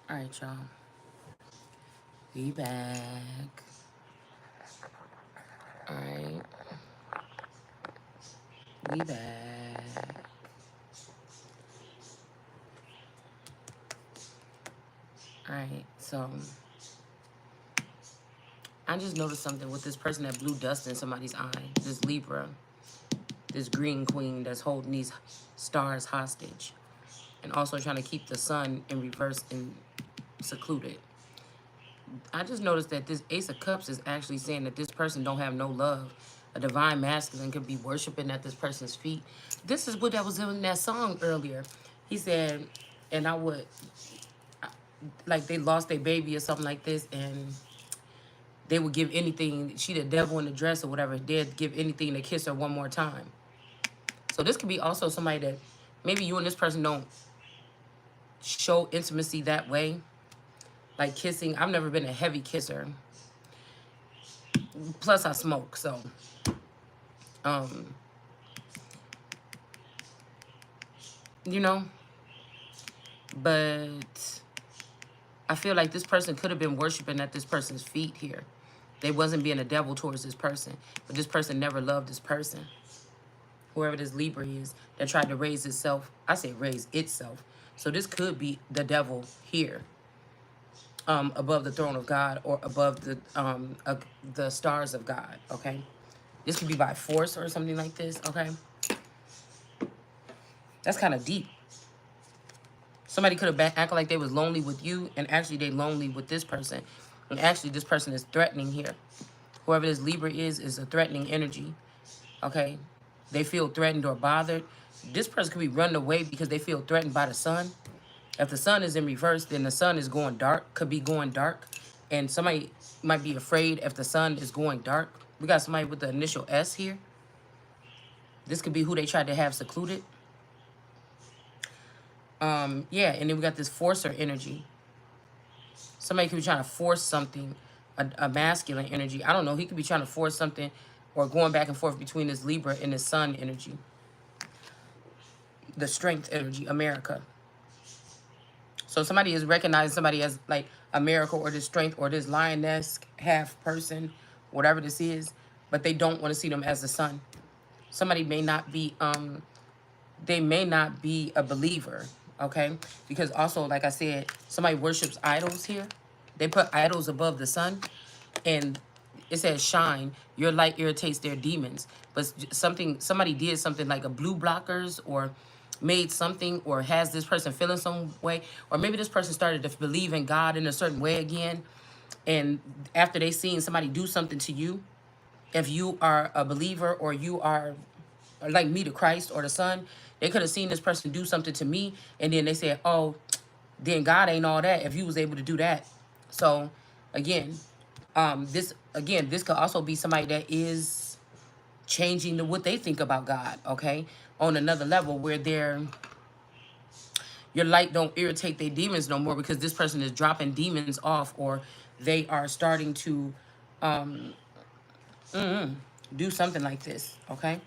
All right, y'all. We back. All right. We back. All right. So I just noticed something with this person that blew dust in somebody's eye. This Libra, this green queen that's holding these stars hostage, and also trying to keep the sun in reverse and secluded. I just noticed that this Ace of Cups is actually saying that this person don't have no love. A divine masculine could be worshiping at this person's feet. This is what that was in that song earlier. He said, and I would, like they lost their baby or something like this, and they would give anything. She the devil in the dress or whatever. They'd give anything to kiss her one more time. So this could be also somebody that maybe you and this person don't show intimacy that way. Like kissing. I've never been a heavy kisser. Plus I smoke, so um, you know, but I feel like this person could have been worshiping at this person's feet here. They wasn't being a devil towards this person, but this person never loved this person. Whoever this Libra is that tried to raise itself, I say raise itself. So this could be the devil here, above the throne of God or above the stars of God. Okay, this could be by force or something like this. Okay, that's kind of deep. Somebody could have been acting like they was lonely with you, and actually they lonely with this person. And actually this person is threatening here. Whoever this Libra is a threatening energy. Okay? They feel threatened or bothered. This person could be running away because they feel threatened by the sun. If the sun is in reverse, then the sun is going dark, could be going dark. And somebody might be afraid if the sun is going dark. We got somebody with the initial S here. This could be who they tried to have secluded. Yeah, and then we got this forcer energy. Somebody could be trying to force something, a masculine energy. I don't know. He could be trying to force something or going back and forth between this Libra and this sun energy. The strength energy, America. So somebody is recognizing somebody as like America or this strength or this lioness half person, whatever this is, but they don't want to see them as the sun. Somebody may not be, they may not be a believer. Okay, because also, like I said, somebody worships idols here. They put idols above the sun, and it says shine. Your light irritates their demons. But somebody did something like a blue blockers or made something or has this person feeling some way, or maybe this person started to believe in God in a certain way again. And after they seen somebody do something to you, if you are a believer or you are like me to Christ or the Son, they could have seen this person do something to me, and then they said, oh, then God ain't all that if you was able to do that. So again, this could also be somebody that is changing what they think about God, okay? On another level where your light don't irritate their demons no more because this person is dropping demons off, or they are starting to do something like this, okay?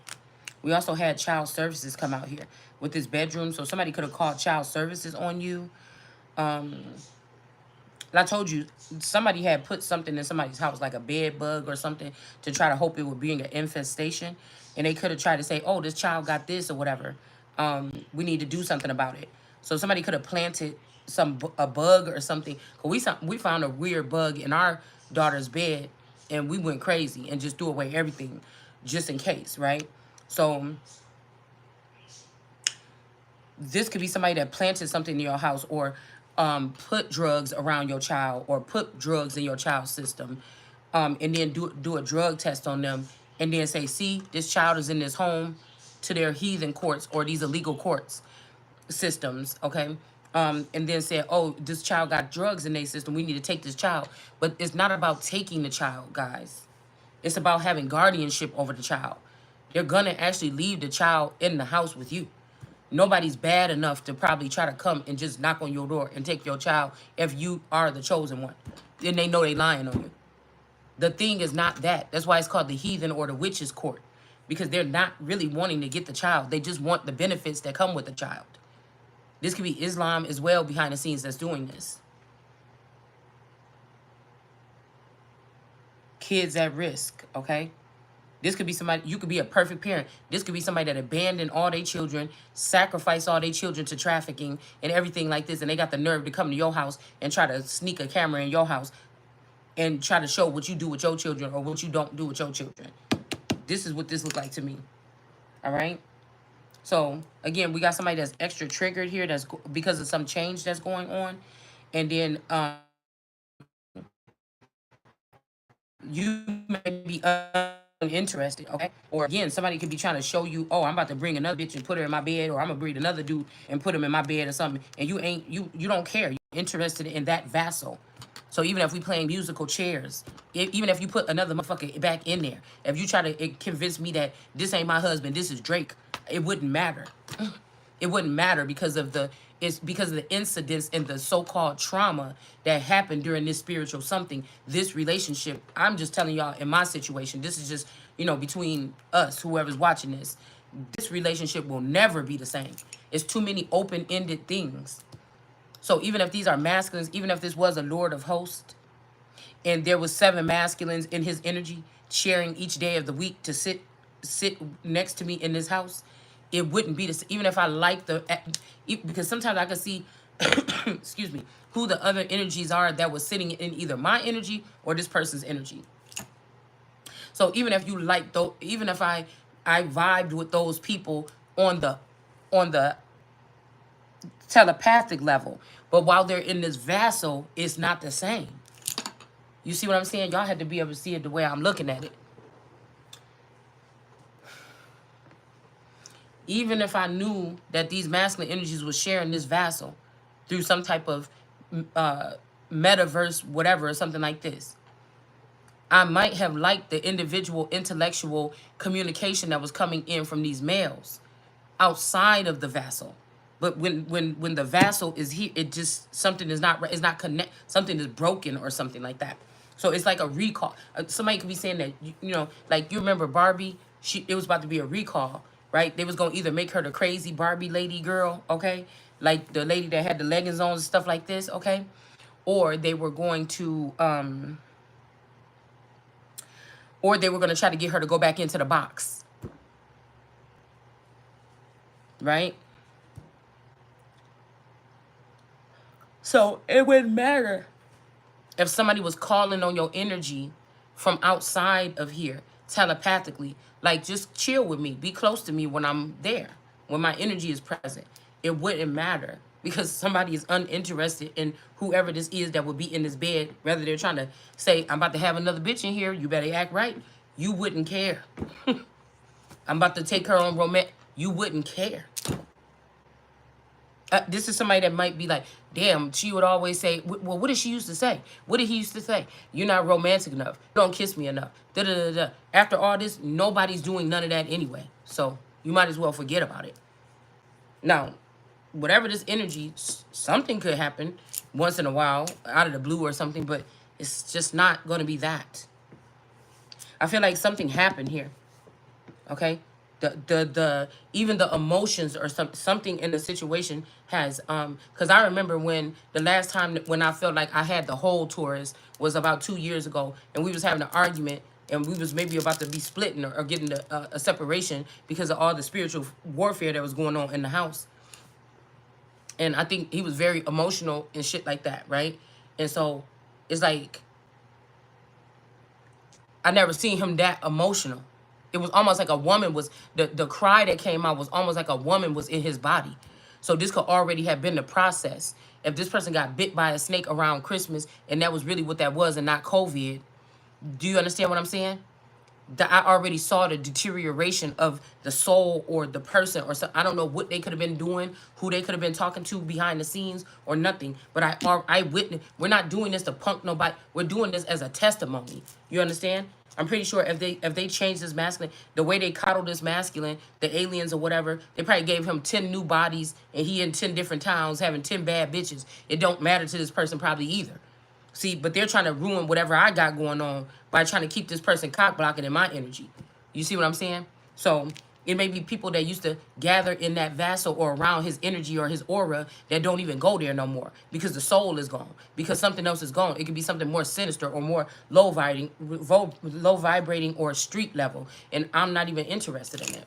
We also had child services come out here with this bedroom. So somebody could have called child services on you. And I told you, somebody had put something in somebody's house, like a bed bug or something, to try to hope it would bring an infestation. And they could have tried to say, oh, this child got this or whatever. We need to do something about it. So somebody could have planted a bug or something. We found a weird bug in our daughter's bed, and we went crazy and just threw away everything just in case, right? So this could be somebody that planted something in your house, or put drugs around your child, or put drugs in your child's system, and then do a drug test on them, and then say, see, this child is in this home, to their heathen courts or these illegal courts systems, okay? And then say, oh, this child got drugs in their system, we need to take this child. But it's not about taking the child, guys. It's about having guardianship over the child. They're going to actually leave the child in the house with you. Nobody's bad enough to probably try to come and just knock on your door and take your child if you are the chosen one. Then they know they lying on you. The thing is not that. That's why it's called the heathen or the witch's court. Because they're not really wanting to get the child. They just want the benefits that come with the child. This could be Islam as well behind the scenes that's doing this. kids at risk, okay? This could be somebody, you could be a perfect parent. This could be somebody that abandoned all their children, sacrificed all their children to trafficking and everything like this, and they got the nerve to come to your house and try to sneak a camera in your house and try to show what you do with your children or what you don't do with your children. This is what this looks like to me, all right? So, again, we got somebody that's extra triggered here that's because of some change that's going on. And then you may be uninterested, okay? Or again, somebody could be trying to show you, oh, I'm about to bring another bitch and put her in my bed, or I'm gonna bring another dude and put him in my bed or something, and you don't care. You're interested in that vassal. So even if we playing musical chairs, even if you put another motherfucker back in there, if you try to convince me that this ain't my husband, this is Drake, it wouldn't matter. It wouldn't matter because of the incidents and the so-called trauma that happened during this spiritual something, this relationship. I'm just telling y'all in my situation, this is just, between us, whoever's watching this relationship will never be the same. It's too many open-ended things. So even if these are masculines, even if this was a Lord of Hosts, and there was 7 masculines in his energy sharing each day of the week to sit next to me in this house, it wouldn't be this. Even if I like because sometimes I can see, excuse me, who the other energies are that was sitting in either my energy or this person's energy. So even if you like those, even if I vibed with those people on the telepathic level, but while they're in this vassal, it's not the same. You see what I'm saying? Y'all had to be able to see it the way I'm looking at it. Even if I knew that these masculine energies were sharing this vassal through some type of metaverse, whatever, or something like this, I might have liked the individual intellectual communication that was coming in from these males outside of the vassal. But when the vassal is here, it just, something is not connect, something is broken or something like that. So it's like a recall. Somebody could be saying that, like you remember Barbie, it was about to be a recall, right? They was going to either make her the crazy Barbie lady girl, okay? Like the lady that had the leggings on and stuff like this, okay? Or they were going to try to get her to go back into the box. Right? So it wouldn't matter if somebody was calling on your energy from outside of here telepathically. Like, just chill with me. Be close to me when I'm there, when my energy is present. It wouldn't matter because somebody is uninterested in whoever this is that would be in this bed. Whether they're trying to say, I'm about to have another bitch in here, you better act right. You wouldn't care. I'm about to take her on romance. You wouldn't care. This is somebody that might be like, damn, she would always say, well, what did she used to say? What did he used to say? You're not romantic enough. You don't kiss me enough. Da, da, da, da. After all this, nobody's doing none of that anyway. So you might as well forget about it. Now, whatever this energy, something could happen once in a while, out of the blue or something, but it's just not going to be that. I feel like something happened here. Okay? Even the emotions or something in the situation has because I remember when the last time when I felt like I had the whole Taurus was about 2 years ago, and we was having an argument, and we was maybe about to be splitting or getting a separation because of all the spiritual warfare that was going on in the house. And I think he was very emotional and shit like that, right? And so it's like I never seen him that emotional. It was almost like a woman was, the cry that came out was almost like a woman was in his body. So this could already have been the process. If this person got bit by a snake around Christmas and that was really what that was and not COVID, do you understand what I'm saying? I already saw the deterioration of the soul or the person or I don't know what they could have been doing, who they could have been talking to behind the scenes or nothing. But I witnessed. We're not doing this to punk nobody. We're doing this as a testimony. You understand? I'm pretty sure if they changed this masculine, the way they coddled this masculine, the aliens or whatever, they probably gave him 10 new bodies and he in 10 different towns having 10 bad bitches. It don't matter to this person probably either. See, but they're trying to ruin whatever I got going on by trying to keep this person cock blocking in my energy. You see what I'm saying? So It may be people that used to gather in that vessel or around his energy or his aura that don't even go there no more because the soul is gone, because something else is gone. It could be something more sinister or more low vibrating or street level. And I'm not even interested in it.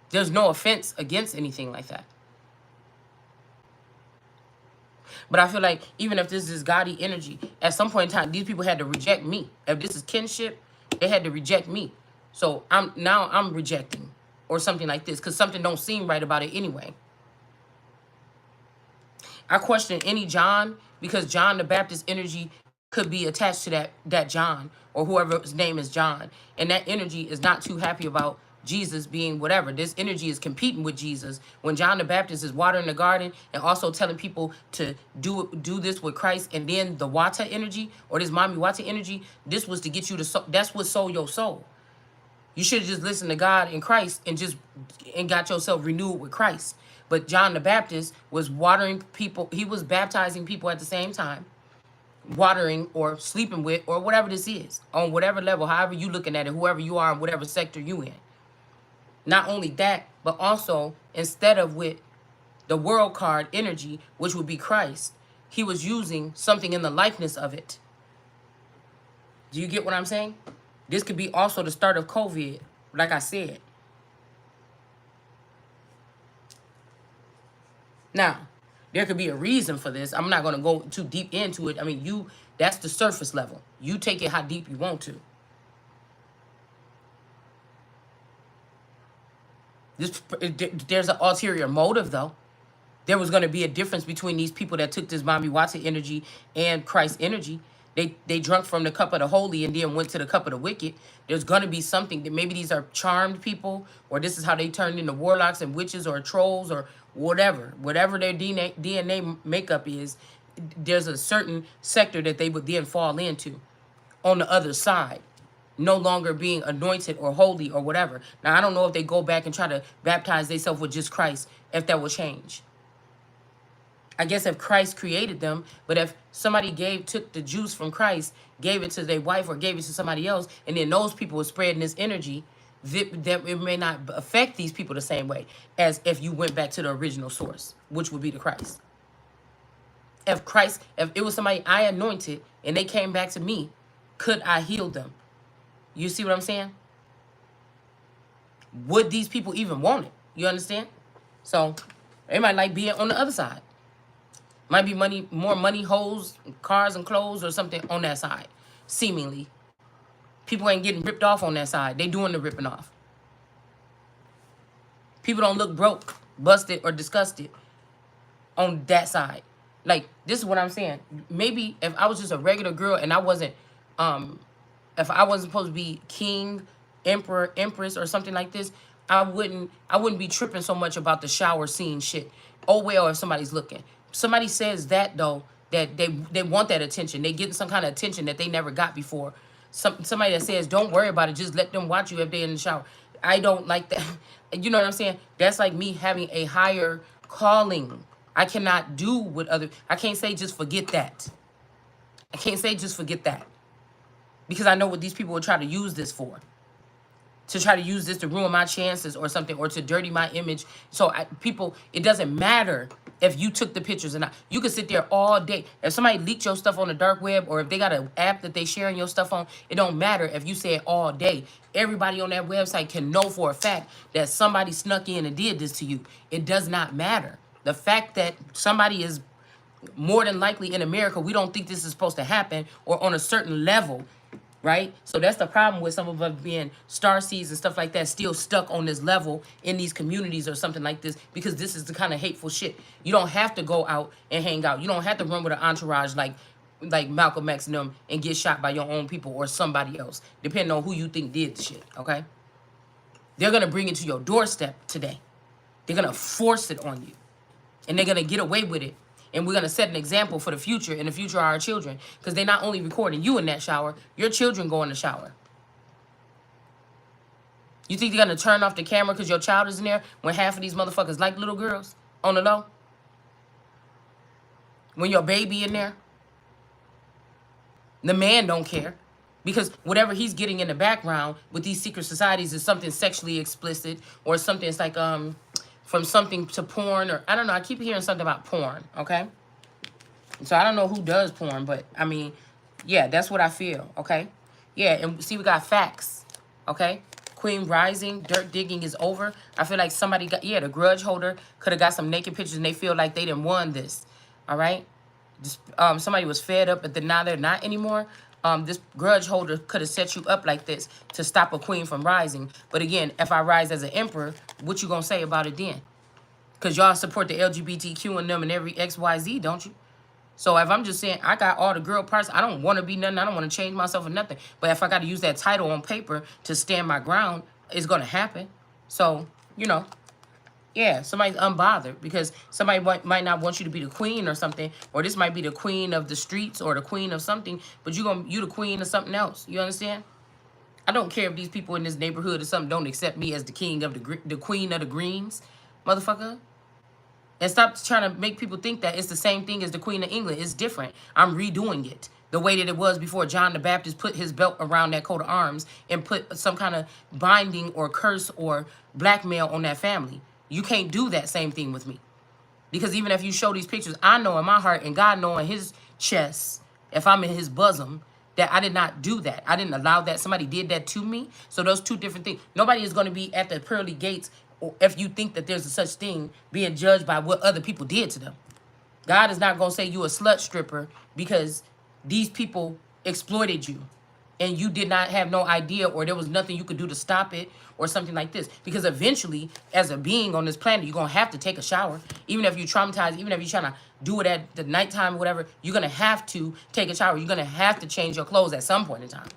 There's no offense against anything like that. But I feel like even if this is gaudy energy, at some point in time, these people had to reject me. If this is kinship, they had to reject me. So I'm rejecting or something like this because something don't seem right about it anyway. I question any John because John the Baptist energy could be attached to that John or whoever's name is John, and that energy is not too happy about Jesus being whatever. This energy is competing with Jesus when John the Baptist is watering the garden and also telling people to do this with Christ, and then the Wata energy or this Mommy Wata energy. This was to get you to soul. That's what sold your soul. You should have just listened to God and Christ and got yourself renewed with Christ. But John the Baptist was watering people. He was baptizing people at the same time, watering or sleeping with or whatever this is on whatever level, however you looking at it, whoever you are in whatever sector you in. Not only that, but also instead of with the world card energy, which would be Christ, he was using something in the likeness of it. Do you get what I'm saying? This could be also the start of COVID, like I said. Now, there could be a reason for this. I'm not going to go too deep into it. I mean, that's the surface level. You take it how deep you want to. There's an ulterior motive, though. There was going to be a difference between these people that took this Mami Wata energy and Christ energy. They drunk from the cup of the holy and then went to the cup of the wicked. There's going to be something that maybe these are charmed people, or this is how they turned into warlocks and witches or trolls or whatever their DNA makeup is. There's a certain sector that they would then fall into on the other side, no longer being anointed or holy or whatever. Now, I don't know if they go back and try to baptize themselves with just Christ, if that will change. I guess if Christ created them, but if somebody took the juice from Christ, gave it to their wife or gave it to somebody else, and then those people were spreading this energy, that it may not affect these people the same way as if you went back to the original source, which would be the Christ. If it was somebody I anointed and they came back to me, could I heal them? You see what I'm saying? Would these people even want it? You understand? So they might like being on the other side. Might be more money, hoes, cars, and clothes or something on that side. Seemingly. People ain't getting ripped off on that side. They doing the ripping off. People don't look broke, busted, or disgusted on that side. Like, this is what I'm saying. Maybe if I was just a regular girl and I wasn't, if I wasn't supposed to be king, emperor, empress, or something like this, I wouldn't be tripping so much about the shower scene shit. Oh well, if somebody's looking. Somebody says that though, that they want that attention. They getting some kind of attention that they never got before. Somebody that says, don't worry about it, just let them watch you if they're in the shower. I don't like that. You know what I'm saying? That's like me having a higher calling. I cannot do with other. I can't say just forget that. I can't say just forget that. Because I know what these people will try to use this for. To try to use this to ruin my chances or something, or to dirty my image. So people, it doesn't matter if you took the pictures or not. You can sit there all day. If somebody leaked your stuff on the dark web, or if they got an app that they sharing your stuff on, it don't matter if you say it all day. Everybody on that website can know for a fact that somebody snuck in and did this to you. It does not matter. The fact that somebody is more than likely in America, we don't think this is supposed to happen, or on a certain level. Right? So that's the problem with some of us being star seeds and stuff like that, still stuck on this level in these communities or something like this, because this is the kind of hateful shit. You don't have to go out and hang out. You don't have to run with an entourage like Malcolm X and them and get shot by your own people or somebody else, depending on who you think did the shit, okay? They're going to bring it to your doorstep today. They're going to force it on you. And they're going to get away with it. And we're going to set an example for the future, and the future are our children. Because they're not only recording you in that shower, your children go in the shower. You think they're going to turn off the camera because your child is in there when half of these motherfuckers like little girls on the low? When your baby in there, the man don't care. Because whatever he's getting in the background with these secret societies is something sexually explicit, or something it's like from something to porn, or I don't know. I keep hearing something about porn, okay? So I don't know who does porn, but I mean, yeah, that's what I feel, okay? Yeah, and see, we got facts, okay? Queen rising, dirt digging is over. I feel like somebody got, yeah, the grudge holder could have got some naked pictures and they feel like they didn't won this, all right? Just, somebody was fed up, but then now they're not anymore. This grudge holder could have set you up like this to stop a queen from rising. But again, if I rise as an emperor, what you gonna say about it then? Because y'all support the LGBTQ and them and every XYZ, don't you? So if I'm just saying I got all the girl parts, I don't want to be nothing. I don't want to change myself or nothing. But if I got to use that title on paper to stand my ground, it's going to happen. So, you know, yeah, somebody's unbothered because somebody might not want you to be the queen or something, or this might be the queen of the streets or the queen of something, but you the queen of something else. You understand? I don't care if these people in this neighborhood or something don't accept me as the king of the queen of the greens, motherfucker. And stop trying to make people think that it's the same thing as the Queen of England. It's different. I'm redoing it the way that it was before John the Baptist put his belt around that coat of arms and put some kind of binding or curse or blackmail on that family. You can't do that same thing with me. Because even if you show these pictures, I know in my heart and God know in his chest, if I'm in his bosom, that I did not do that. I didn't allow that. Somebody did that to me. So those two different things. Nobody is going to be at the pearly gates, or if you think that there's a such thing, being judged by what other people did to them. God is not going to say you a slut stripper because these people exploited you and you did not have no idea, or there was nothing you could do to stop it or something like this. Because eventually, as a being on this planet, you're going to have to take a shower. Even if you're traumatized, even if you're trying to do it at the nighttime or whatever, you're going to have to take a shower. You're going to have to change your clothes at some point in time.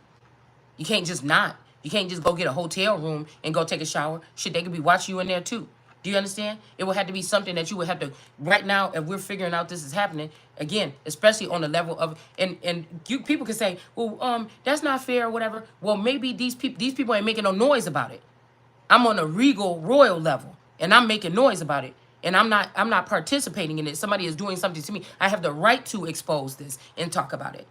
You can't just not. You can't just go get a hotel room and go take a shower. Shit, they could be watching you in there too. Do you understand? It would have to be something that you would have to, right now, if we're figuring out this is happening, again, especially on the level of, and you people can say, well, that's not fair or whatever. Well, maybe these people ain't making no noise about it. I'm on a regal royal level and I'm making noise about it. And I'm not participating in it. Somebody is doing something to me. I have the right to expose this and talk about it.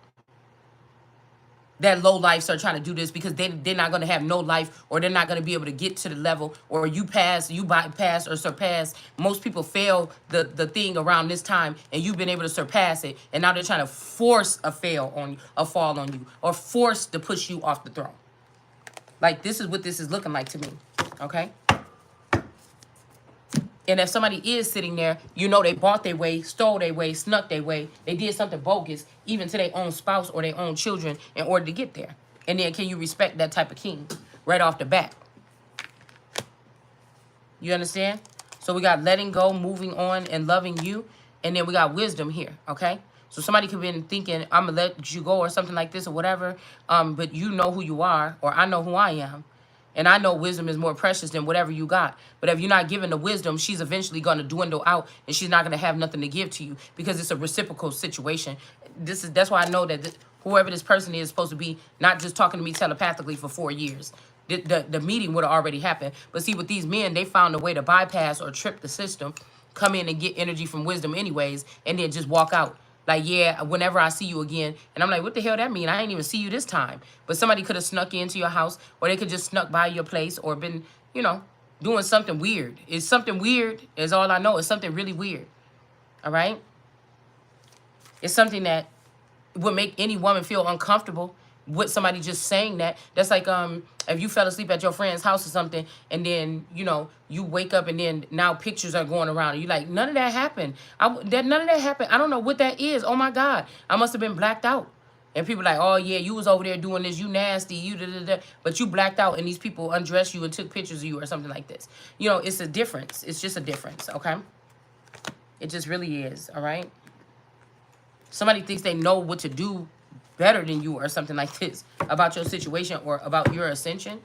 That low lives are trying to do this because they're not going to have no life, or they're not going to be able to get to the level, or you bypass or surpass. Most people fail the thing around this time, and you've been able to surpass it, and now they're trying to force a fall on you, or force to push you off the throne. Like, this is what this is looking like to me, okay? And if somebody is sitting there, you know they bought their way, stole their way, snuck their way. They did something bogus, even to their own spouse or their own children, in order to get there. And then can you respect that type of king right off the bat? You understand? So we got letting go, moving on, and loving you. And then we got wisdom here, okay? So somebody could have been thinking, I'm going to let you go or something like this or whatever. But you know who you are, or I know who I am. And I know wisdom is more precious than whatever you got. But if you're not giving the wisdom, she's eventually going to dwindle out, and she's not going to have nothing to give to you, because it's a reciprocal situation. That's why I know that whoever this person is supposed to be not just talking to me telepathically for 4 years. The meeting would have already happened. But see, with these men, they found a way to bypass or trip the system, come in and get energy from wisdom anyways, and then just walk out. Like, yeah, whenever I see you again. And I'm like, what the hell that mean? I ain't even see you this time. But somebody could have snuck into your house, or they could just snuck by your place, or been, you know, doing something weird. It's something weird is all I know. It's something really weird. All right? It's something that would make any woman feel uncomfortable with somebody just saying that. That's like if you fell asleep at your friend's house or something, and then, you know, you wake up and then now pictures are going around and you're like, none of that happened. None of that happened. I don't know what that is. Oh my God, I must have been blacked out. And people like, oh yeah, you was over there doing this, you nasty, you da-da-da. But you blacked out and these people undressed you and took pictures of you or something like this. You know, it's a difference. It's just a difference, okay? It just really is, all right? Somebody thinks they know what to do better than you or something like this about your situation or about your ascension.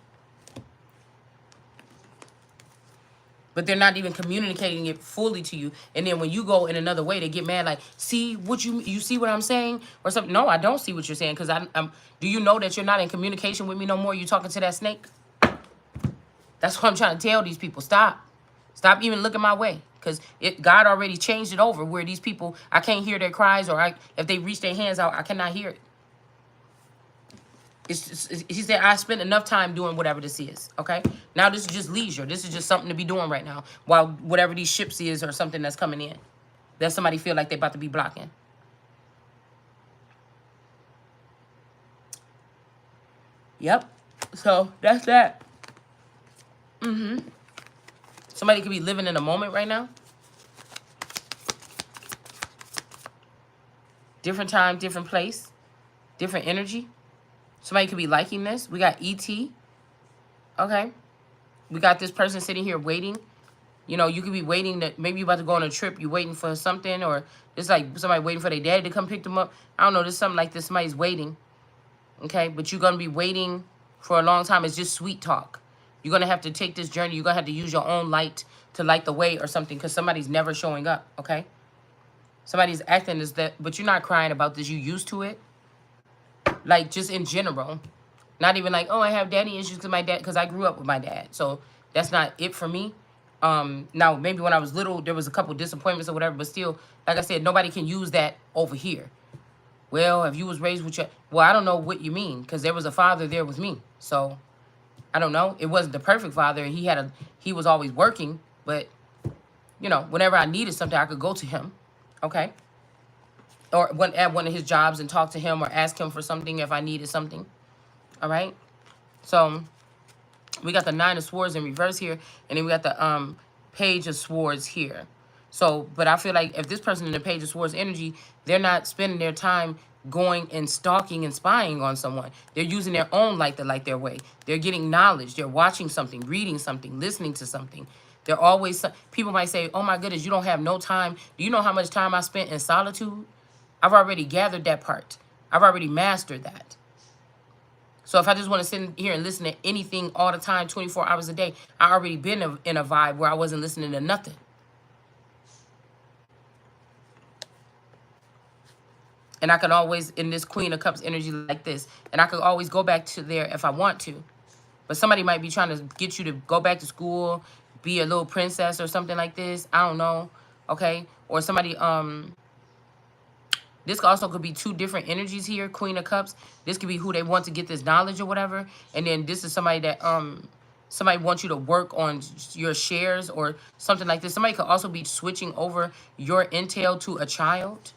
But they're not even communicating it fully to you. And then when you go in another way, they get mad like, see what you see what I'm saying? Or something. No, I don't see what you're saying, because I'm do you know that you're not in communication with me no more? You talking to that snake? That's what I'm trying to tell these people. Stop. Stop even looking my way. Because God already changed it over where these people, I can't hear their cries, or if they reach their hands out, I cannot hear it. He said, I spent enough time doing whatever this is. Okay. Now this is just leisure. This is just something to be doing right now while whatever these ships is or something that's coming in that somebody feel like they about to be blocking. Yep. So that's that. Somebody could be living in a moment right now. Different time, different place, different energy. Somebody could be liking this. We got ET. Okay. We got this person sitting here waiting. You know, you could be waiting that maybe you're about to go on a trip. You're waiting for something, or it's like somebody waiting for their dad to come pick them up. I don't know. There's something like this. Somebody's waiting. Okay. But you're going to be waiting for a long time. It's just sweet talk. You're going to have to take this journey. You're going to have to use your own light to light the way or something, because somebody's never showing up. Okay. Somebody's acting as that, but you're not crying about this. You used to it. Like, just in general. Not even like, oh, I have daddy issues because I grew up with my dad. So that's not it for me. Now, maybe when I was little, there was a couple disappointments or whatever, but still, like I said, nobody can use that over here. Well, if you was raised with your, well, I don't know what you mean, because there was a father there with me. So I don't know. It wasn't the perfect father. He was always working, but you know, whenever I needed something, I could go to him. Okay. Or at one of his jobs and talk to him or ask him for something if I needed something. All right. So we got the 9 of Swords in reverse here. And then we got the Page of Swords here. So, but I feel like if this person in the Page of Swords energy, they're not spending their time going and stalking and spying on someone. They're using their own light to light their way. They're getting knowledge. They're watching something, reading something, listening to something. They're always, people might say, oh my goodness, you don't have no time. Do you know how much time I spent in solitude? I've already gathered that part. I've already mastered that. So if I just want to sit here and listen to anything all the time, 24 hours a day, I already been in a vibe where I wasn't listening to nothing. And I can always, in this Queen of Cups energy like this, and I could always go back to there if I want to. But somebody might be trying to get you to go back to school, be a little princess or something like this. I don't know. Okay? Or somebody, this also could be 2 different energies here, Queen of Cups. This could be who they want to get this knowledge or whatever. And then this is somebody that somebody wants you to work on your shares or something like this. Somebody could also be switching over your intel to a child.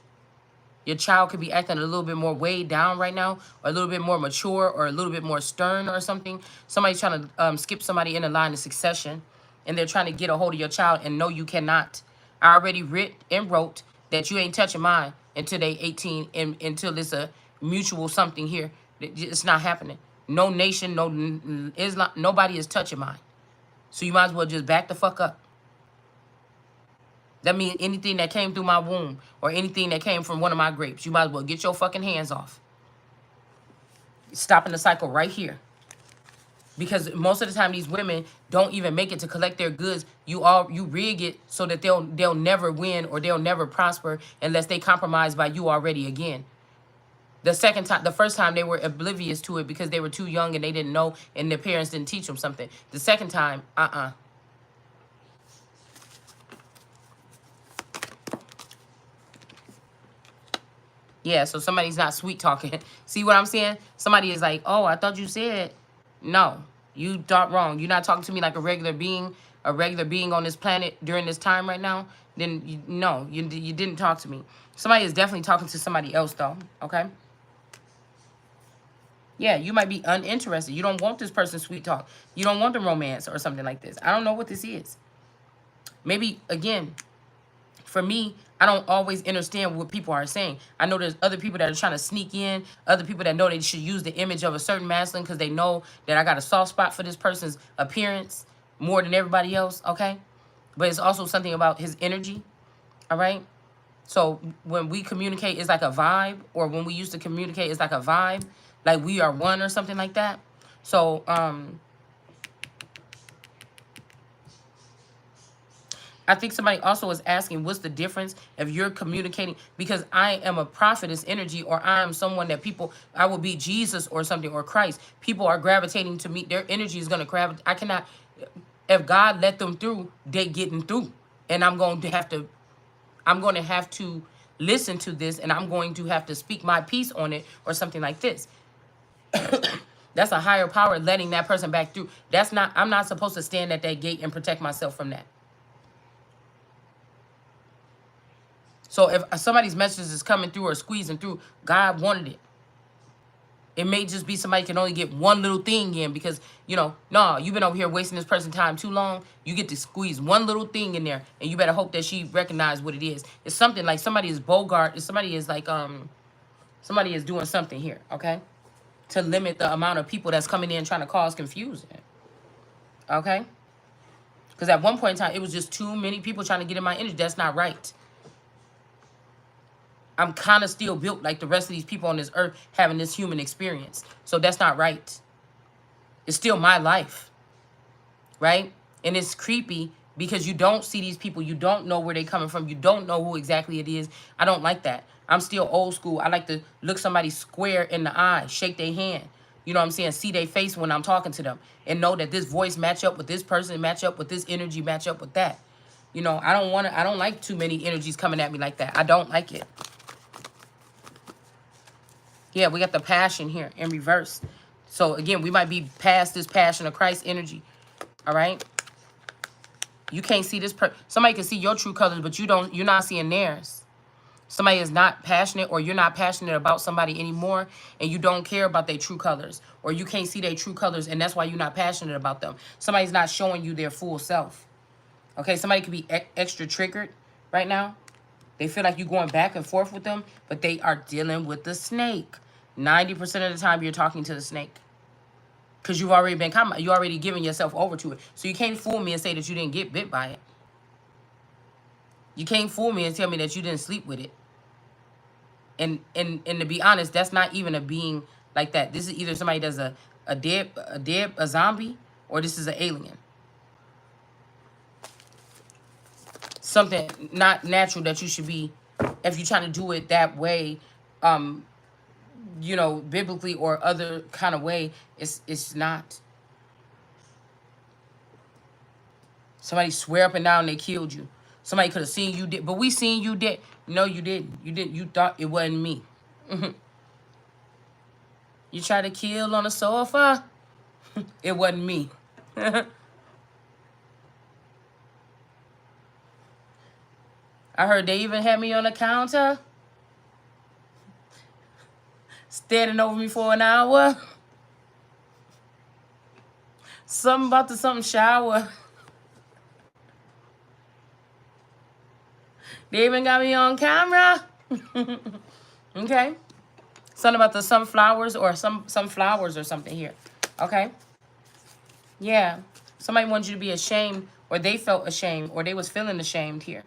Your child could be acting a little bit more weighed down right now, or a little bit more mature, or a little bit more stern or something. Somebody's trying to skip somebody in the line of succession, and they're trying to get a hold of your child, and no, you cannot. I already wrote that you ain't touching mine until they 18, and until it's a mutual something here. It's not happening. No nation, no Islam, nobody is touching mine. So you might as well just back the fuck up. That means anything that came through my womb or anything that came from one of my grapes, you might as well get your fucking hands off. Stopping the cycle right here. Because most of the time these women don't even make it to collect their goods. You rig it so that they'll never win or they'll never prosper unless they compromise by you already again. The first time they were oblivious to it because they were too young and they didn't know and their parents didn't teach them something. The second time, Yeah, so somebody's not sweet talking. See what I'm saying? Somebody is like, oh, I thought you said. No, you thought wrong. You're not talking to me like a regular being on this planet during this time right now. Then, no, you didn't talk to me. Somebody is definitely talking to somebody else, though, okay? Yeah, you might be uninterested. You don't want this person's sweet talk. You don't want the romance or something like this. I don't know what this is. Maybe, again, for me, I don't always understand what people are saying. I know there's other people that are trying to sneak in, other people that know they should use the image of a certain masculine because they know that I got a soft spot for this person's appearance more than everybody else, okay? But it's also something about his energy, all right? So when we communicate, it's like a vibe, or when we used to communicate, it's like a vibe, like we are one or something like that. So, I think somebody also is asking, what's the difference if you're communicating? Because I am a prophetess energy, or I am someone that I will be Jesus or something, or Christ. People are gravitating to me. Their energy is going to gravitate. I cannot, If God let them through, they getting through. And I'm going to have to listen to this, and I'm going to have to speak my piece on it or something like this. That's a higher power letting that person back through. I'm not supposed to stand at that gate and protect myself from that. So if somebody's message is coming through or squeezing through, God wanted it. It may just be somebody can only get one little thing in because, no, you've been over here wasting this person's time too long. You get to squeeze one little thing in there, and you better hope that she recognizes what it is. It's something like somebody is Bogart. Somebody is like, somebody is doing something here, okay? To limit the amount of people that's coming in trying to cause confusion, okay? Because at one point in time, it was just too many people trying to get in my energy. That's not right. I'm kind of still built like the rest of these people on this earth having this human experience. So that's not right. It's still my life, right? And it's creepy because you don't see these people. You don't know where they're coming from. You don't know who exactly it is. I don't like that. I'm still old school. I like to look somebody square in the eye, shake their hand. You know what I'm saying? See their face when I'm talking to them and know that this voice match up with this person, match up with this energy, match up with that. I don't like too many energies coming at me like that. I don't like it. Yeah, we got the passion here in reverse. So again, we might be past this passion of Christ energy. All right. You can't see this somebody can see your true colors, but you're not seeing theirs. Somebody is not passionate, or you're not passionate about somebody anymore, and you don't care about their true colors, or you can't see their true colors, and that's why you're not passionate about them. Somebody's not showing you their full self. Okay, somebody could be extra triggered right now. They feel like you're going back and forth with them, but they are dealing with the snake. 90% of the time you're talking to the snake. Because you already given yourself over to it. So you can't fool me and say that you didn't get bit by it. You can't fool me and tell me that you didn't sleep with it. And to be honest, that's not even a being like that. This is either somebody that's a zombie, or this is an alien. Something not natural that you should be, if you're trying to do it that way, biblically or other kind of way, it's not. Somebody swear up and down they killed you. Somebody could have seen you dead, but we seen you dead. No, you didn't. You didn't. You thought it wasn't me. You tried to kill on the sofa. It wasn't me. I heard they even had me on the counter, standing over me for an hour. Something about the shower. They even got me on camera. Okay. Something about the sunflowers or some flowers or something here. Okay. Yeah. Somebody wanted you to be ashamed, or they felt ashamed, or they was feeling ashamed here.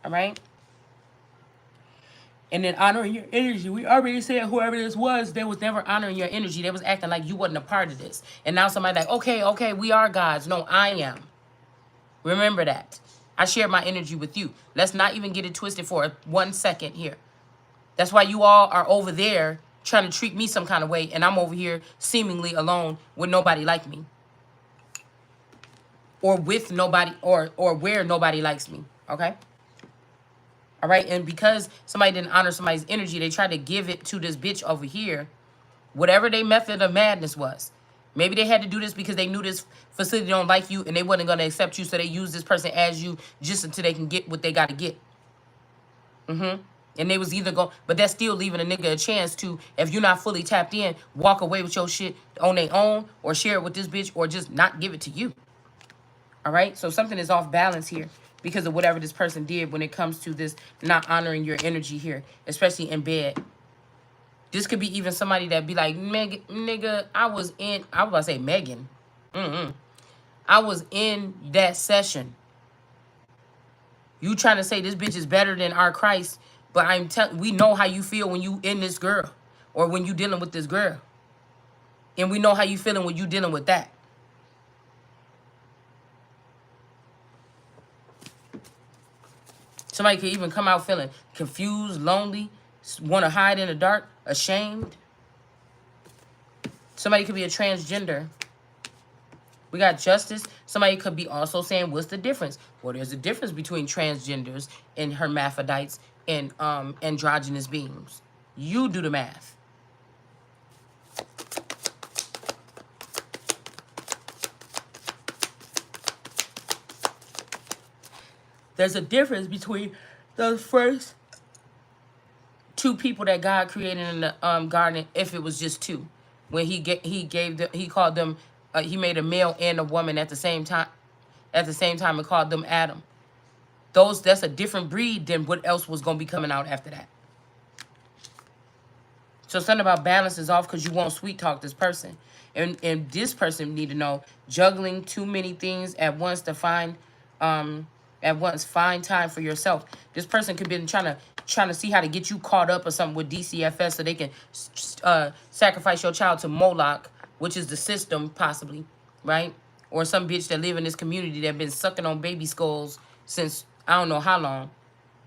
All right. And then honoring your energy. We already said whoever this was, they was never honoring your energy. They was acting like you wasn't a part of this. And now somebody like, okay, we are gods. No, I am. Remember that. I share my energy with you. Let's not even get it twisted for 1 second here. That's why you all are over there trying to treat me some kind of way, and I'm over here seemingly alone with nobody like me. Or with nobody, or where nobody likes me. Okay? All right? And because somebody didn't honor somebody's energy, they tried to give it to this bitch over here, whatever their method of madness was. Maybe they had to do this because they knew this facility don't like you and they wasn't going to accept you, so they use this person as you just until they can get what they got to get. And they was either going, but that's still leaving a nigga a chance to, if you're not fully tapped in, walk away with your shit on their own, or share it with this bitch, or just not give it to you. All right? So something is off balance here because of whatever this person did when it comes to this not honoring your energy here, especially in bed. This could be even somebody that be like, nigga, I was about to say Megan. I was in that session. You trying to say this bitch is better than our Christ, but we know how you feel when you in this girl, or when you dealing with this girl. And we know how you feeling when you dealing with that. Somebody could even come out feeling confused, lonely, want to hide in the dark, ashamed. Somebody could be a transgender, We got justice. Somebody could be also saying, what's the difference? Well, there's a difference between transgenders and hermaphrodites and androgynous beings. You do the math. There's a difference between those first two people that God created in the garden. If it was just two, when he called them, he made a male and a woman at the same time. At the same time, and called them Adam. That's a different breed than what else was gonna be coming out after that. So something about balance is off because you won't sweet talk this person, and this person need to know juggling too many things at once to find find time for yourself. This person could be trying to see how to get you caught up or something with DCFS so they can sacrifice your child to Moloch, which is the system possibly, right? Or some bitch that live in this community that been sucking on baby skulls since I don't know how long.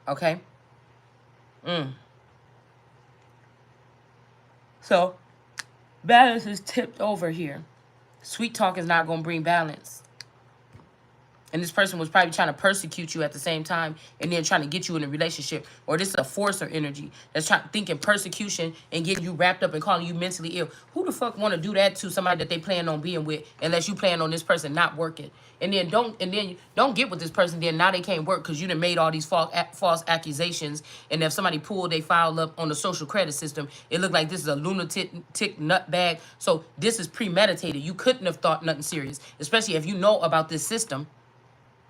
Okay? So, balance is tipped over here. Sweet talk is not going to bring balance. And this person was probably trying to persecute you at the same time and then trying to get you in a relationship. Or this is a forcer energy that's thinking persecution and getting you wrapped up and calling you mentally ill. Who the fuck want to do that to somebody that they plan on being with unless you plan on this person not working? And then don't get with this person. Then now they can't work because you done made all these false accusations. And if somebody pulled they file up on the social credit system, it looked like this is a lunatic nutbag. So this is premeditated. You couldn't have thought nothing serious, especially if you know about this system.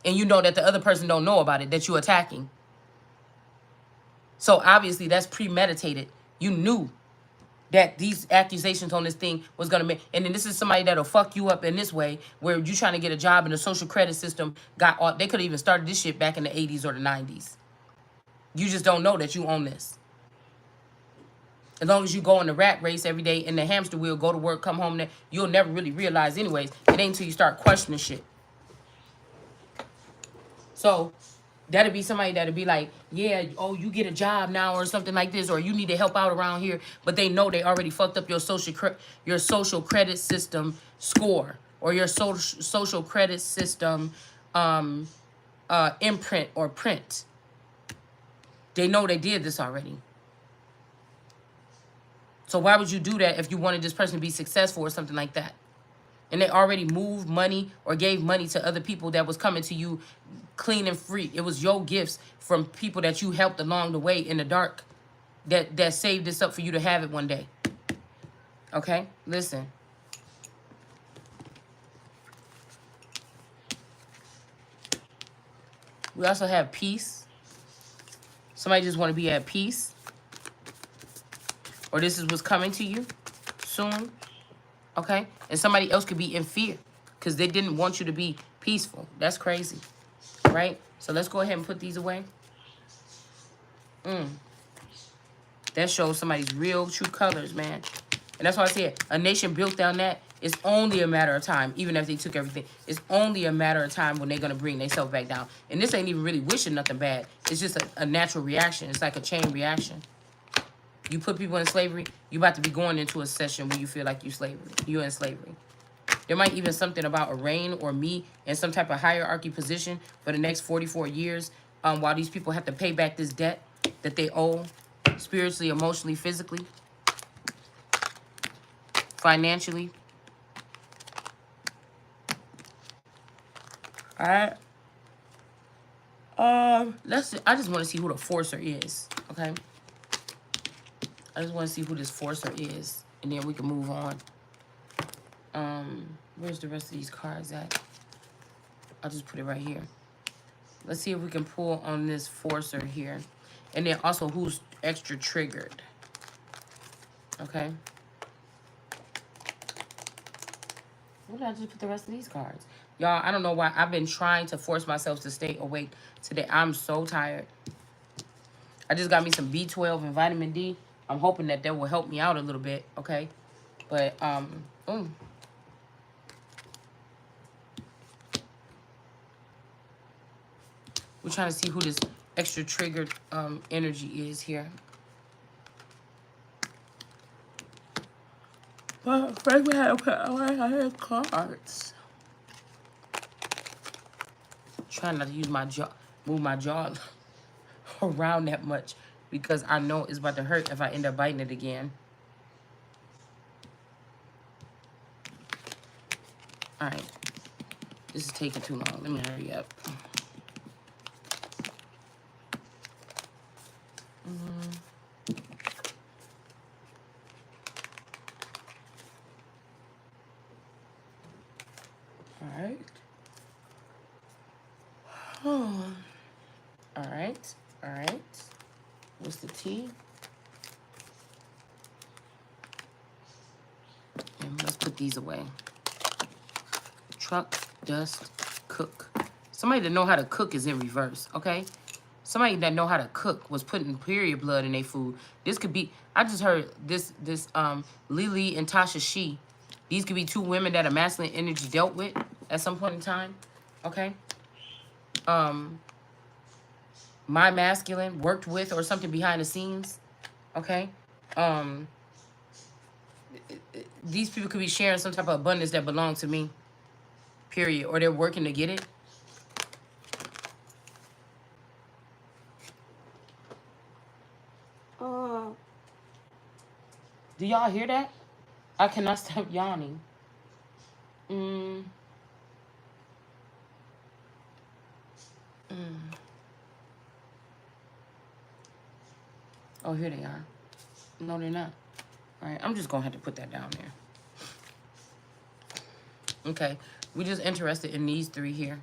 And you know that the other person don't know about it, that you're attacking. So obviously that's premeditated. You knew that these accusations on this thing was going to make. And then this is somebody that'll fuck you up in this way, where you trying to get a job in the social credit system. They could have even started this shit back in the 80s or the 90s. You just don't know that you own this. As long as you go in the rat race every day in the hamster wheel, go to work, come home, you'll never really realize anyways. It ain't until you start questioning shit. So that'd be somebody that'd be like, yeah, oh, you get a job now or something like this, or you need to help out around here. But they know they already fucked up your social credit system score or your social credit system imprint or print. They know they did this already. So why would you do that if you wanted this person to be successful or something like that? And they already moved money or gave money to other people that was coming to you clean and free. It was your gifts from people that you helped along the way in the dark that saved this up for you to have it one day. Okay? Listen. We also have peace. Somebody just want to be at peace. Or this is what's coming to you soon. Okay? And somebody else could be in fear because they didn't want you to be peaceful. That's crazy. Right? So let's go ahead and put these away. That shows somebody's real true colors, man. And that's why I said a nation built on that. It's only a matter of time, even if they took everything. It's only a matter of time when they're going to bring themselves back down. And this ain't even really wishing nothing bad. It's just a natural reaction. It's like a chain reaction. You put people in slavery, you about to be going into a session where you feel like you're in slavery. There might even something about a reign or me in some type of hierarchy position for the next 44 years while these people have to pay back this debt that they owe spiritually, emotionally, physically, financially. All right. I just want to see who the forcer is, okay? I just want to see who this forcer is, and then we can move on. Where's the rest of these cards at? I'll just put it right here. Let's see if we can pull on this forcer here. And then also who's extra triggered. Okay. Where did I just put the rest of these cards? Y'all, I don't know why. I've been trying to force myself to stay awake today. I'm so tired. I just got me some B12 and vitamin D. I'm hoping that will help me out a little bit, okay? But, we're trying to see who this extra triggered energy is here. Well, first we have cards. trying not to use my jaw, move my jaw around that much because I know it's about to hurt if I end up biting it again. All right. This is taking too long. Let me hurry up. All right. Oh. All right. All right. What's the T? And let's put these away. Truck, dust, cook. Somebody that know how to cook is in reverse, okay? Somebody that know how to cook was putting period blood in their food. This could be, I just heard this Lily and Tasha She. These could be two women that a masculine energy dealt with at some point in time, okay? My masculine worked with or something behind the scenes, okay? These people could be sharing some type of abundance that belongs to me, period, or they're working to get it. Do y'all hear that? I cannot stop yawning. Oh, here they are. No, they're not. All right, I'm just going to have to put that down there. Okay, we're just interested in these three here.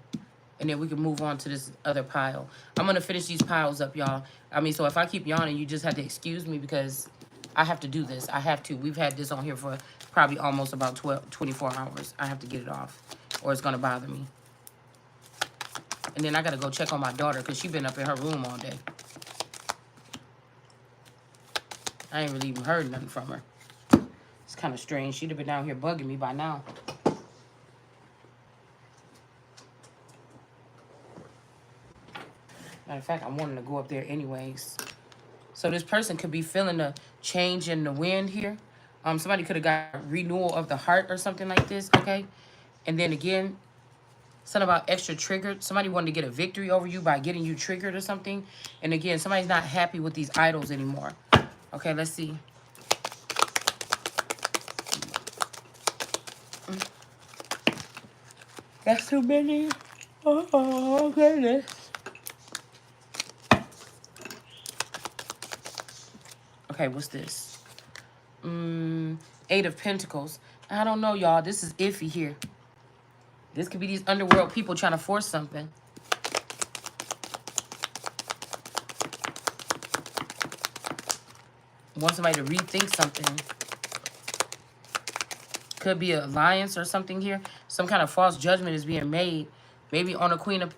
And then we can move on to this other pile. I'm going to finish these piles up, y'all. I mean, so if I keep yawning, you just have to excuse me because I have to do this. I have to. We've had this on here for probably almost about 24 hours. I have to get it off or it's going to bother me. And then I got to go check on my daughter because she's been up in her room all day. I ain't really even heard nothing from her. It's kind of strange. She'd have been down here bugging me by now. Matter of fact, I'm wanting to go up there anyways. So this person could be feeling a change in the wind here. Somebody could have got renewal of the heart or something like this, okay? And then again, something about extra triggered. Somebody wanted to get a victory over you by getting you triggered or something. And again, somebody's not happy with these idols anymore. Okay, let's see. That's too many. Oh, goodness. Okay, what's this? 8 of Pentacles. I don't know, y'all. This is iffy here. This could be these underworld people trying to force something. Want somebody to rethink something. Could be an alliance or something here. Some kind of false judgment is being made. Maybe on a Queen of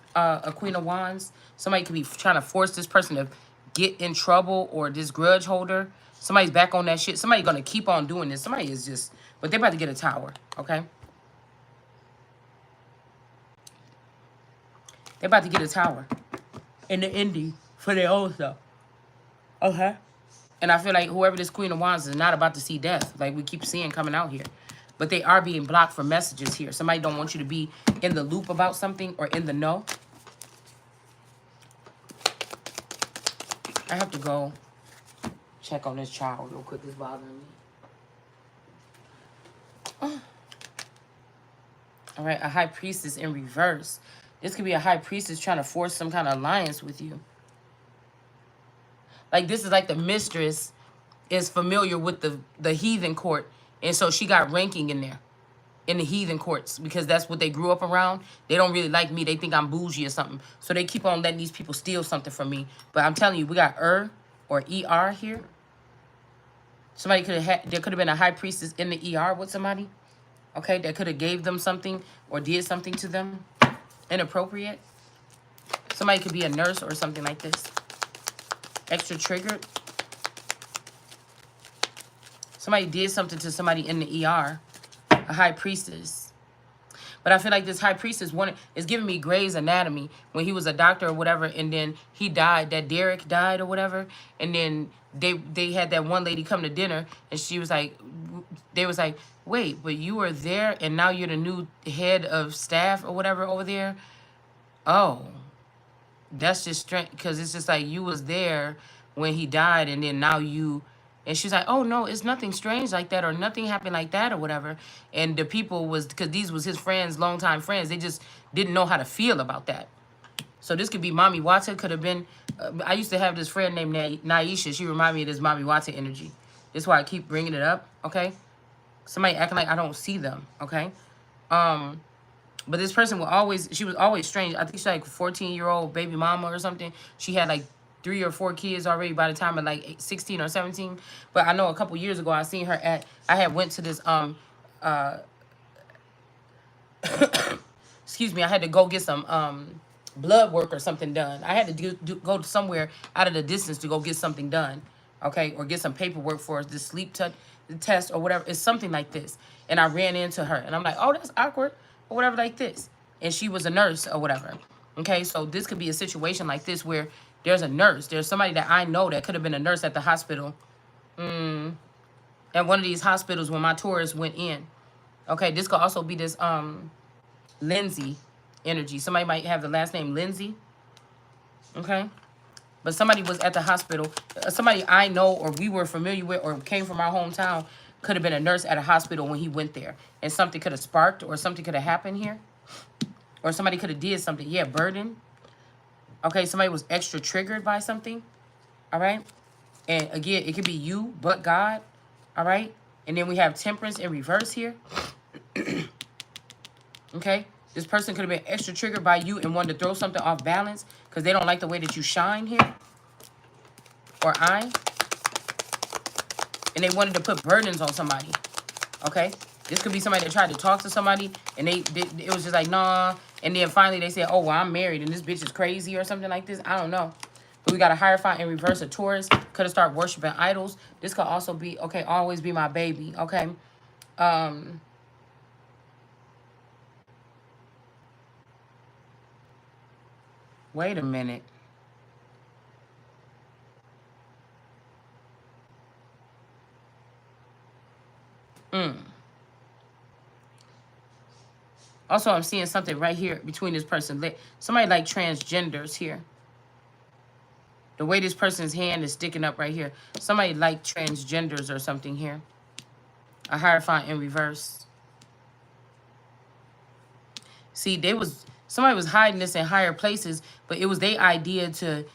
Wands. Somebody could be trying to force this person to get in trouble, or this grudge holder. Somebody's back on that shit. Somebody's going to keep on doing this. Somebody is just... But they're about to get a tower, okay? They're about to get a tower. In the ending for their own stuff. Okay? And I feel like whoever this Queen of Wands is not about to see death. Like we keep seeing coming out here. But they are being blocked for messages here. Somebody don't want you to be in the loop about something or in the know. I have to go check on this child real quick. It's bothering me. Oh. All right, a high priestess in reverse. This could be a high priestess trying to force some kind of alliance with you. Like this is like the mistress is familiar with the heathen court. And so she got ranking in there. In the heathen courts. Because that's what they grew up around. They don't really like me. They think I'm bougie or something. So they keep on letting these people steal something from me. But I'm telling you, we got or ER here. Somebody could have had, there could have been a high priestess in the ER with somebody. Okay, that could have gave them something or did something to them. Inappropriate. Somebody could be a nurse or something like this. Extra triggered. Somebody did something to somebody in the ER. A high priestess. But I feel like this high priestess is giving me Grey's Anatomy when he was a doctor or whatever, and then he died, that Derek died or whatever, and then they had that one lady come to dinner, and she was like, they was like, wait, but you were there, and now you're the new head of staff or whatever over there. Oh, that's just strange, because it's just like you was there when he died, and then now you, and she's like, oh no, it's nothing strange like that, or nothing happened like that, or whatever. And the people was, because these was his friends, longtime friends, they just didn't know how to feel about that. So this could be Mommy Watson, could have been, I used to have this friend named Naisha. She reminded me of this Mommy Watson energy. That's why I keep bringing it up, okay? Somebody acting like I don't see them, okay? Um, but this person will always, she was always strange. I think she's like a 14-year-old baby mama or something. She had like 3 or 4 kids already by the time of like 16 or 17. But I know a couple years ago I seen her at, I had went to this, uh, excuse me, I had to go get some blood work or something done. I had to go somewhere out of the distance to go get something done, okay, or get some paperwork for the test or whatever. It's something like this. And I ran into her, and I'm like, oh, that's awkward, or whatever like this. And she was a nurse or whatever. Okay, so this could be a situation like this where there's a nurse. There's somebody that I know that could have been a nurse at the hospital, at one of these hospitals when my tourists went in. Okay, this could also be this Lindsay energy. Somebody might have the last name Lindsay. Okay, but somebody was at the hospital. Somebody I know or we were familiar with or came from our hometown could have been a nurse at a hospital when he went there, and something could have sparked or something could have happened here, or somebody could have did something. Yeah, burden. Okay, somebody was extra triggered by something. All right, and again, it could be you, but God. All right, and then we have temperance in reverse here. Okay, this person could have been extra triggered by you and wanted to throw something off balance because they don't like the way that you shine here, or and they wanted to put burdens on somebody. Okay, this could be somebody that tried to talk to somebody and it was just like, nah, and then finally they said, oh, well, I'm married and this bitch is crazy or something like this. I don't know. But we got a Hierophant in reverse, a Taurus. Could have started worshiping idols. This could also be, okay, always be my baby. Okay, wait a minute. Also, I'm seeing something right here between this person. Somebody like transgenders here. The way this person's hand is sticking up right here. Somebody like transgenders or something here. A Hierophant in reverse. See, somebody was hiding this in higher places, but it was their idea to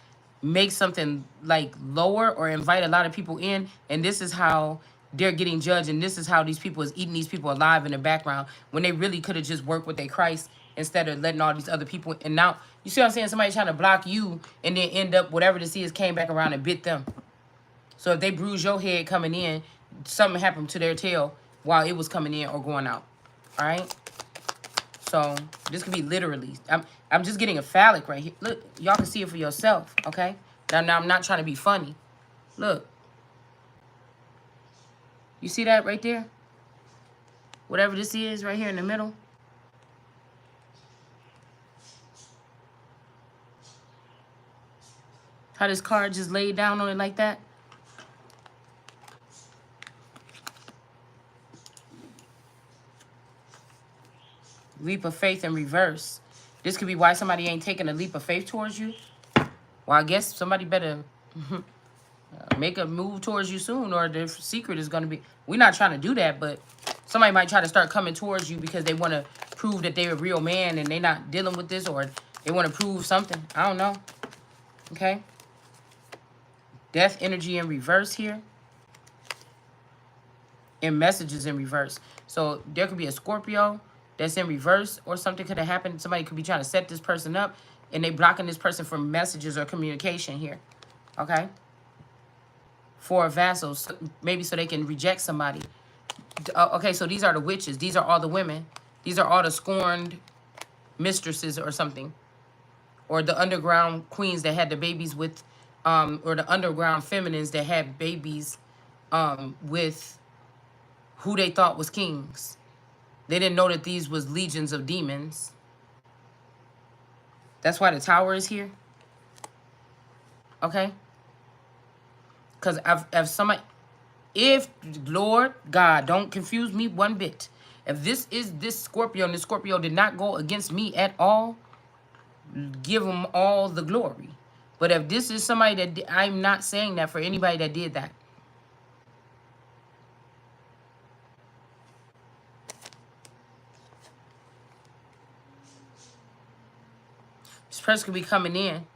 make something like lower or invite a lot of people in, and this is how they're getting judged, and this is how these people is eating these people alive in the background when they really could have just worked with their Christ instead of letting all these other people. And now you see what I'm saying? Somebody trying to block you and then end up whatever this is came back around and bit them. So if they bruise your head coming in, something happened to their tail while it was coming in or going out. All right. So this could be literally. I'm just getting a phallic right here. Look, y'all can see it for yourself, okay? Now I'm not trying to be funny. Look. You see that right there? Whatever this is right here in the middle. How this card just laid down on it like that. Leap of faith in reverse. This could be why somebody ain't taking a leap of faith towards you. Well, I guess somebody better make a move towards you soon, or the secret is going to be... We're not trying to do that, but somebody might try to start coming towards you because they want to prove that they're a real man and they're not dealing with this, or they want to prove something. I don't know. Okay? Death energy in reverse here. And messages in reverse. So there could be a Scorpio that's in reverse, or something could have happened. Somebody could be trying to set this person up, and they blocking this person from messages or communication here. Okay? For vassals, maybe so they can reject somebody. Okay, so these are the witches. These are all the women. These are all the scorned mistresses or something. Or the underground queens that had the babies with, or the underground feminines that had babies with who they thought was kings. They didn't know that these was legions of demons. That's why the tower is here. Okay? Because if Lord God, don't confuse me one bit. If this is this Scorpio, and this Scorpio did not go against me at all, give them all the glory. But if this is somebody that, I'm not saying that for anybody that did that. This person could be coming in.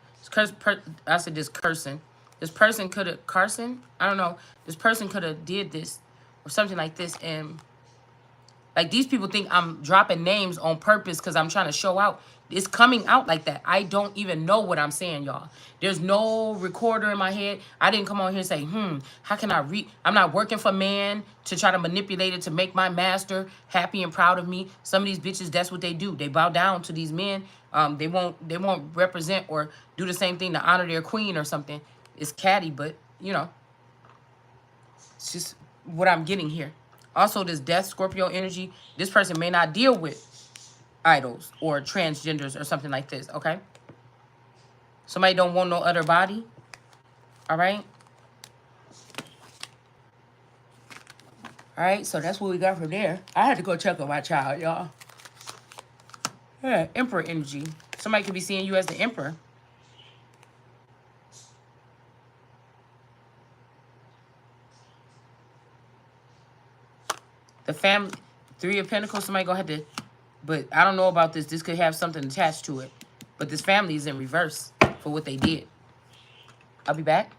I said this cursing. This person could have, Carson? I don't know. This person could have did this or something like this. And like these people think I'm dropping names on purpose because I'm trying to show out. It's coming out like that. I don't even know what I'm saying, y'all. There's no recorder in my head. I didn't come on here and say, how can I read? I'm not working for man to try to manipulate it to make my master happy and proud of me. Some of these bitches, that's what they do. They bow down to these men. They won't represent or do the same thing to honor their queen or something. It's catty, but you know, it's just what I'm getting here. Also, this death Scorpio energy, this person may not deal with idols or transgenders or something like this, okay? Somebody don't want no other body, all right? All right, so that's what we got from there. I had to go check on my child, y'all. Yeah, Emperor energy. Somebody could be seeing you as the Emperor. The family, Three of Pentacles, somebody gonna have to, but I don't know about this. This could have something attached to it. But this family is in reverse for what they did. I'll be back.